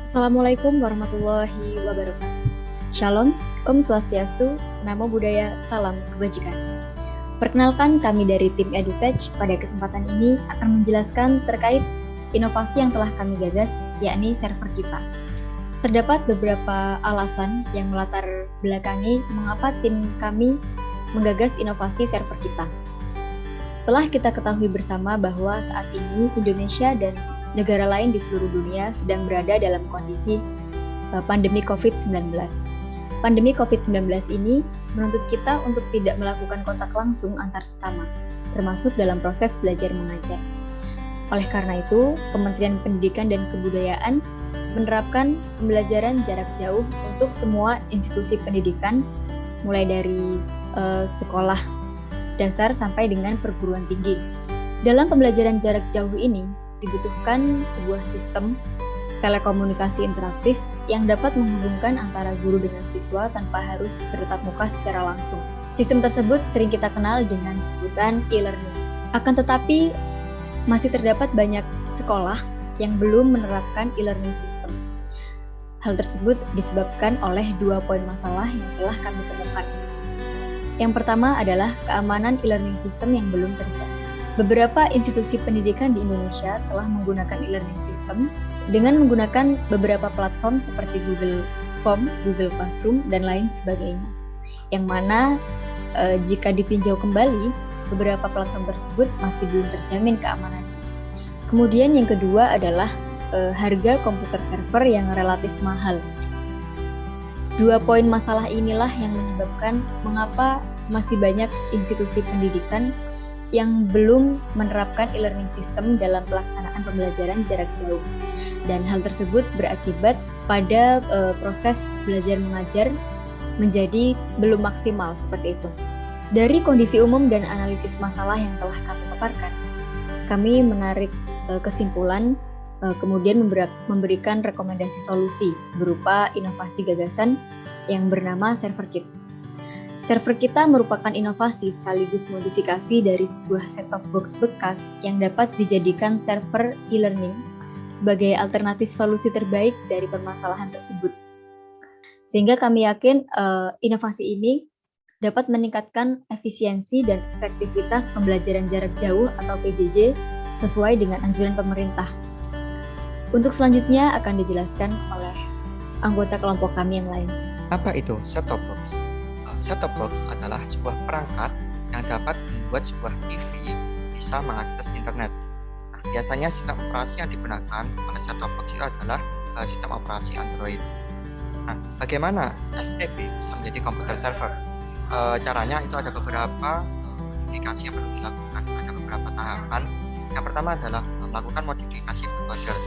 Assalamualaikum warahmatullahi wabarakatuh. Shalom, Om Swastiastu, Namo Buddhaya, Salam Kebajikan. Perkenalkan, kami dari tim EduTech pada kesempatan ini akan menjelaskan terkait inovasi yang telah kami gagas, yakni server kita. Terdapat beberapa alasan yang melatar belakangi mengapa tim kami menggagas inovasi server kita. Telah kita ketahui bersama bahwa saat ini Indonesia dan negara lain di seluruh dunia sedang berada dalam kondisi pandemi COVID-19. Pandemi COVID-19 ini menuntut kita untuk tidak melakukan kontak langsung antar sesama, termasuk dalam proses belajar mengajar. Oleh karena itu, Kementerian Pendidikan dan Kebudayaan menerapkan pembelajaran jarak jauh untuk semua institusi pendidikan, mulai dari sekolah dasar sampai dengan perguruan tinggi. Dalam pembelajaran jarak jauh ini, dibutuhkan sebuah sistem telekomunikasi interaktif yang dapat menghubungkan antara guru dengan siswa tanpa harus bertatap muka secara langsung. Sistem tersebut sering kita kenal dengan sebutan e-learning. Akan tetapi, masih terdapat banyak sekolah yang belum menerapkan e-learning system. Hal tersebut disebabkan oleh 2 poin masalah yang telah kami temukan. Yang pertama adalah keamanan e-learning system yang belum terjaga. Beberapa institusi pendidikan di Indonesia telah menggunakan e-learning system dengan menggunakan beberapa platform seperti Google Form, Google Classroom, dan lain sebagainya. Yang mana jika ditinjau kembali, beberapa platform tersebut masih belum terjamin keamanannya. Kemudian yang kedua adalah harga komputer server yang relatif mahal. 2 poin masalah inilah yang menyebabkan mengapa masih banyak institusi pendidikan yang belum menerapkan e-learning system dalam pelaksanaan pembelajaran jarak jauh. Dan hal tersebut berakibat pada proses belajar mengajar menjadi belum maksimal seperti itu. Dari kondisi umum dan analisis masalah yang telah kami paparkan, kami menarik kesimpulan kemudian memberikan rekomendasi solusi berupa inovasi gagasan yang bernama server kit. Server kita merupakan inovasi sekaligus modifikasi dari sebuah set-top box bekas yang dapat dijadikan server e-learning sebagai alternatif solusi terbaik dari permasalahan tersebut. Sehingga kami yakin inovasi ini dapat meningkatkan efisiensi dan efektivitas pembelajaran jarak jauh atau PJJ sesuai dengan anjuran pemerintah. Untuk selanjutnya akan dijelaskan oleh anggota kelompok kami yang lain. Apa itu set-top box? Set-top box adalah sebuah perangkat yang dapat membuat sebuah TV bisa mengakses internet. Nah, biasanya sistem operasi yang digunakan oleh set-top box itu adalah sistem operasi Android. Nah, bagaimana STB bisa menjadi komputer server? Caranya itu ada beberapa modifikasi yang perlu dilakukan, ada beberapa tahapan. Yang pertama adalah melakukan modifikasi bootloader.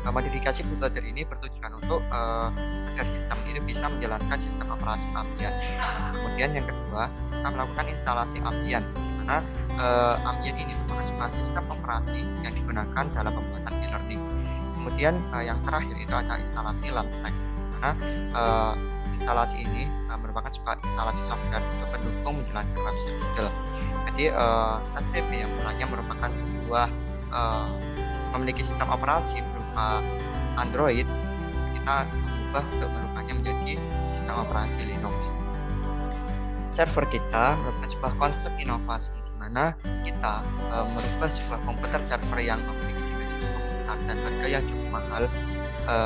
Modifikasi bootloader ini bertujuan untuk agar sistem itu bisa menjalankan sistem operasi ambien. Kemudian yang kedua, kita melakukan instalasi ambien, di mana ambien ini merupakan sebuah sistem operasi yang digunakan dalam pembuatan e-learning. Kemudian yang terakhir itu ada instalasi Lamstack, di mana instalasi ini merupakan sebuah instalasi software untuk pendukung menjalankan website Google. Jadi STB yang mulanya merupakan sebuah memiliki sistem operasi berupa Android, kita mengubah untuk merubahnya menjadi sistem operasi Linux. Server kita merupakan sebuah konsep inovasi di mana kita merubah sebuah komputer server yang memiliki dimensi cukup besar dan harga yang cukup mahal,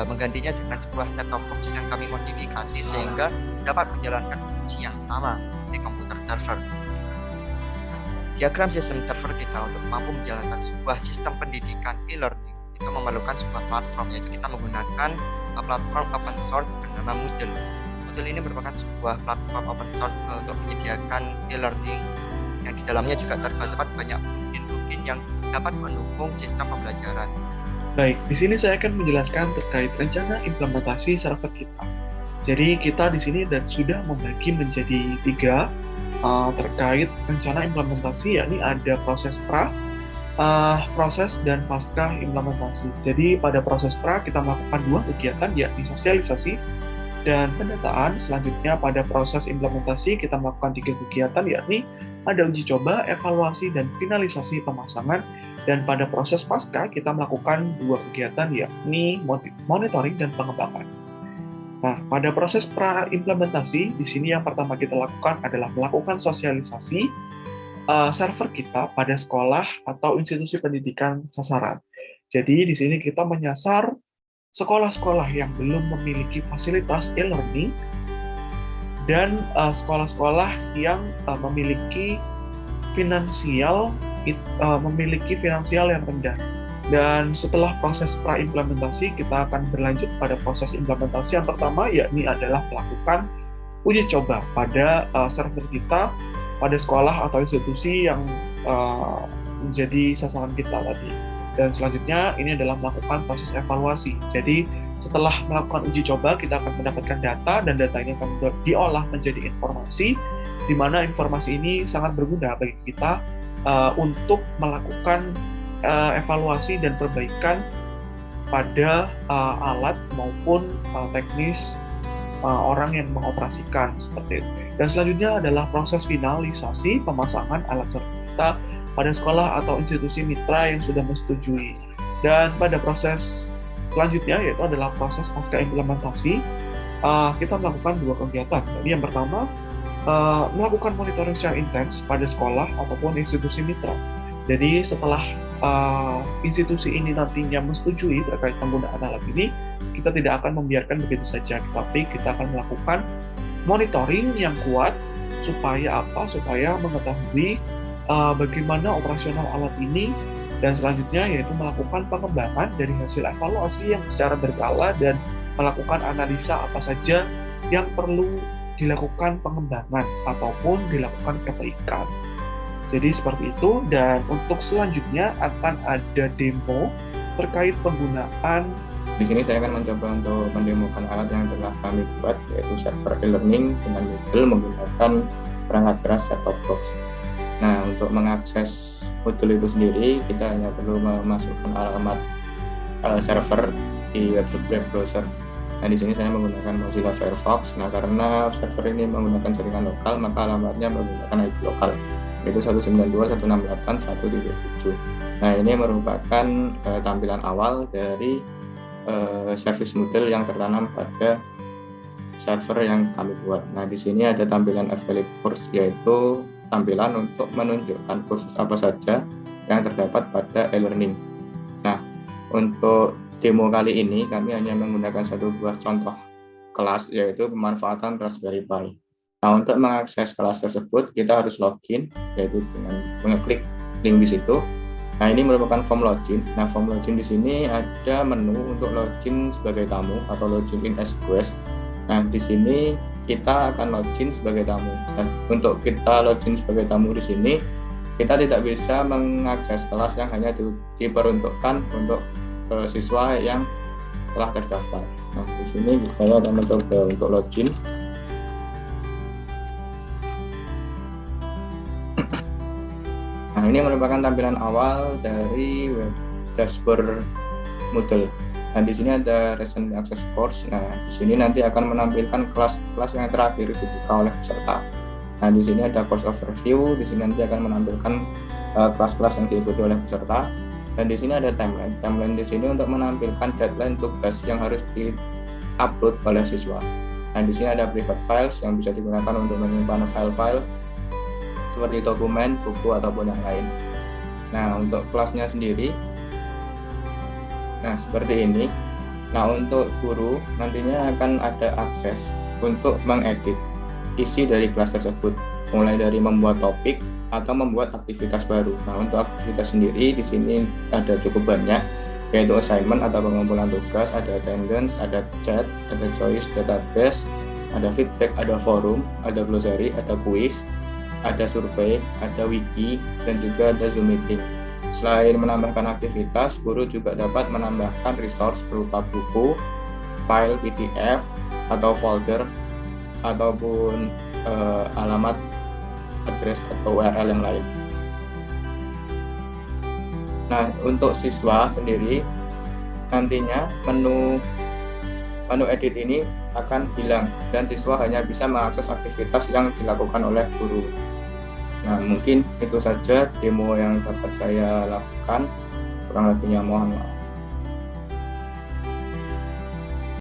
menggantinya dengan sebuah set-top box yang kami modifikasi sehingga dapat menjalankan fungsi yang sama seperti komputer server. Diagram sistem server kita untuk mampu menjalankan sebuah sistem pendidikan e-learning itu memerlukan sebuah platform, yaitu kita menggunakan platform open source bernama Moodle. Moodle ini merupakan sebuah platform open source untuk menyediakan e-learning yang di dalamnya juga terdapat banyak plugin-plugin yang dapat mendukung sistem pembelajaran. Baik, di sini saya akan menjelaskan terkait rencana implementasi server kita. Jadi kita di sini sudah membagi menjadi 3 terkait rencana implementasi, yakni ada proses pra, proses dan pasca implementasi. Jadi pada proses pra kita melakukan 2 kegiatan, yakni sosialisasi dan pendataan. Selanjutnya pada proses implementasi kita melakukan 3 kegiatan, yakni ada uji coba, evaluasi, dan finalisasi pemasangan Dan pada proses pasca, kita melakukan dua kegiatan, yakni monitoring dan pengembangan. Nah, pada proses pra-implementasi, di sini yang pertama kita lakukan adalah melakukan sosialisasi server kita pada sekolah atau institusi pendidikan sasaran. Jadi, di sini kita menyasar sekolah-sekolah yang belum memiliki fasilitas e-learning dan sekolah-sekolah yang memiliki finansial yang rendah. Dan setelah proses pra-implementasi, kita akan berlanjut pada proses implementasi yang pertama, yakni adalah melakukan uji coba pada server kita, pada sekolah atau institusi yang menjadi sasaran kita tadi. Dan selanjutnya ini adalah melakukan proses evaluasi. Jadi setelah melakukan uji coba, kita akan mendapatkan data, dan data ini akan diolah menjadi informasi, di mana informasi ini sangat berguna bagi kita untuk melakukan evaluasi dan perbaikan pada alat maupun teknis orang yang mengoperasikan seperti itu. Dan selanjutnya adalah proses finalisasi pemasangan alat server kita pada sekolah atau institusi mitra yang sudah menyetujui. Dan pada proses selanjutnya, yaitu adalah proses pasca implementasi, kita melakukan dua kegiatan. Jadi yang pertama, melakukan monitoring secara intens pada sekolah ataupun institusi mitra. Jadi setelah institusi ini nantinya menyetujui terkait penggunaan alat ini, kita tidak akan membiarkan begitu saja, tapi kita akan melakukan monitoring yang kuat supaya apa? Supaya mengetahui bagaimana operasional alat ini, dan selanjutnya yaitu melakukan pengembangan dari hasil evaluasi yang secara berkala dan melakukan analisa apa saja yang perlu dilakukan pengembangan ataupun dilakukan perbaikan. Jadi seperti itu. Dan untuk selanjutnya akan ada demo terkait penggunaan. Di sini saya akan mencoba untuk mendemokan alat yang telah kami buat, yaitu server e-learning dengan Moodle menggunakan perangkat keras set-top box. Nah, untuk mengakses Moodle itu sendiri, kita hanya perlu memasukkan alamat server di web browser. Nah, di sini saya menggunakan Mozilla Firefox. Nah, karena server ini menggunakan jaringan lokal, maka alamatnya menggunakan IP lokal, yaitu 192.168.1.7. Nah, ini merupakan tampilan awal dari service Moodle yang tertanam pada server yang kami buat. Nah, di sini ada tampilan available course, yaitu tampilan untuk menunjukkan kursus apa saja yang terdapat pada e-learning. Nah, untuk demo kali ini kami hanya menggunakan satu buah contoh kelas, yaitu pemanfaatan Raspberry Pi. Nah, untuk mengakses kelas tersebut kita harus login, yaitu dengan mengeklik link di situ. Nah, ini merupakan form login. Nah, form login di sini ada menu untuk login sebagai tamu atau login in as guest. Nah, di sini kita akan login sebagai tamu. Dan untuk kita login sebagai tamu di sini, kita tidak bisa mengakses kelas yang hanya diperuntukkan untuk siswa yang telah terdaftar. Nah, di sini saya akan mencoba untuk login. Nah, ini merupakan tampilan awal dari web dashboard Moodle. Nah, di sini ada recent access course. Nah, di sini nanti akan menampilkan kelas-kelas yang terakhir dibuka oleh peserta. Nah, di sini ada course overview. Di sini nanti akan menampilkan kelas-kelas yang diikuti oleh peserta. Dan di sini ada timeline. Timeline di sini untuk menampilkan deadline tugas yang harus di-upload oleh siswa. Nah, di sini ada private files yang bisa digunakan untuk menyimpan file-file seperti dokumen, buku, ataupun yang lain. Nah, untuk kelasnya sendiri, nah seperti ini. Nah, untuk guru nantinya akan ada akses untuk mengedit isi dari kelas tersebut, mulai dari membuat topik atau membuat aktivitas baru. Nah, untuk aktivitas sendiri di sini ada cukup banyak, yaitu assignment atau pengumpulan tugas, ada attendance, ada chat, ada choice, database, ada feedback, ada forum, ada glossary, ada quiz, ada survei, ada wiki, dan juga ada Zoom meeting. Selain menambahkan aktivitas, guru juga dapat menambahkan resource berupa buku, file PDF, atau folder, ataupun alamat, address, atau URL yang lain. Nah, untuk siswa sendiri, nantinya menu edit ini akan hilang dan siswa hanya bisa mengakses aktivitas yang dilakukan oleh guru. Nah, mungkin itu saja demo yang dapat saya lakukan. Kurang lebihnya mohon maaf.